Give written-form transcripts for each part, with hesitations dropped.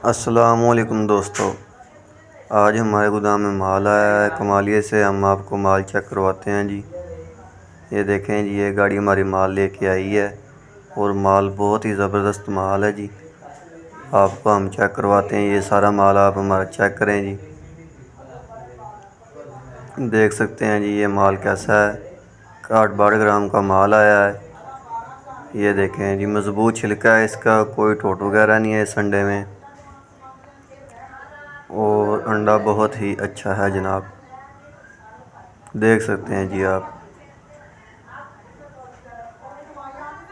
السلام علیکم دوستو، آج ہمارے گودام میں مال آیا ہے کمالیے سے۔ ہم آپ کو مال چیک کرواتے ہیں جی۔ یہ دیکھیں جی، یہ گاڑی ہماری مال لے کے آئی ہے اور مال بہت ہی زبردست مال ہے جی۔ آپ کو ہم چیک کرواتے ہیں، یہ سارا مال آپ ہمارا چیک کریں جی۔ دیکھ سکتے ہیں جی یہ مال کیسا ہے، 62 گرام کا مال آیا ہے۔ یہ دیکھیں جی، مضبوط چھلکا ہے اس کا، کوئی ٹوٹ وغیرہ نہیں ہے اس انڈے میں، اور انڈا بہت ہی اچھا ہے جناب، دیکھ سکتے ہیں جی آپ۔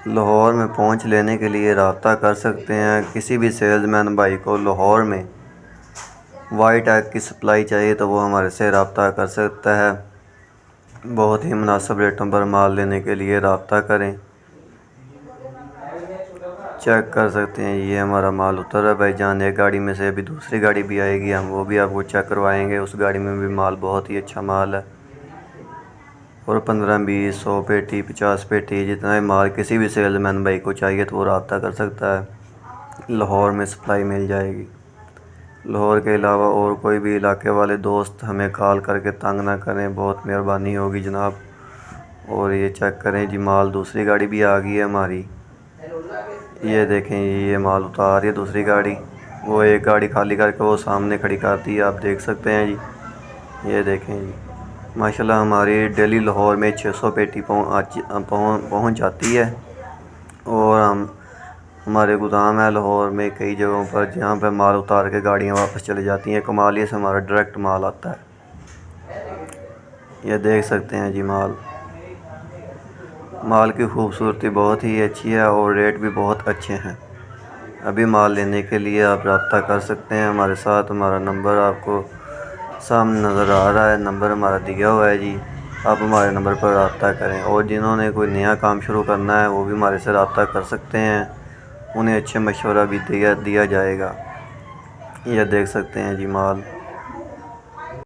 لاہور میں پہنچ لینے کے لیے رابطہ کر سکتے ہیں کسی بھی سیلز مین بھائی کو۔ لاہور میں وائٹ ایگ کی سپلائی چاہیے تو وہ ہمارے سے رابطہ کر سکتا ہے۔ بہت ہی مناسب ریٹوں پر مال لینے کے لیے رابطہ کریں۔ چیک کر سکتے ہیں یہ ہمارا مال اتر ہے بھائی جان۔ ایک گاڑی میں سے ابھی دوسری گاڑی بھی آئے گی، ہم وہ بھی آپ کو چیک کروائیں گے۔ اس گاڑی میں بھی مال بہت ہی اچھا مال ہے، اور 15 20 100 پیٹی 50 پیٹی جتنا بھی مال کسی بھی سیلز مین بھائی کو چاہیے تو وہ رابطہ کر سکتا ہے۔ لاہور میں سپلائی مل جائے گی۔ لاہور کے علاوہ اور کوئی بھی علاقے والے دوست ہمیں کال کر کے تنگ نہ کریں، بہت مہربانی ہوگی جناب۔ اور یہ چیک کریں جی، مال دوسری گاڑی بھی آ گئی ہے ہماری۔ یہ دیکھیں یہ مال اتار رہی ہے دوسری گاڑی، وہ ایک گاڑی خالی کر کے وہ سامنے کھڑی کرتی ہے، آپ دیکھ سکتے ہیں جی۔ یہ دیکھیں جی، ماشاءاللہ ہماری ڈیلی لاہور میں 600 پیٹی پہنچ جاتی ہے، اور ہمارے گودام ہے لاہور میں کئی جگہوں پر جہاں پہ مال اتار کے گاڑیاں واپس چلی جاتی ہیں۔ کمالیے سے ہمارا ڈائریکٹ مال آتا ہے۔ یہ دیکھ سکتے ہیں جی مال کی خوبصورتی بہت ہی اچھی ہے، اور ریٹ بھی بہت اچھے ہیں۔ ابھی مال لینے کے لیے آپ رابطہ کر سکتے ہیں ہمارے ساتھ۔ ہمارا نمبر آپ کو سامنے نظر آ رہا ہے، نمبر ہمارا دیا ہوا ہے جی۔ آپ ہمارے نمبر پر رابطہ کریں، اور جنہوں نے کوئی نیا کام شروع کرنا ہے وہ بھی ہمارے سے رابطہ کر سکتے ہیں، انہیں اچھے مشورہ بھی دیا جائے گا۔ یہ دیکھ سکتے ہیں جی مال۔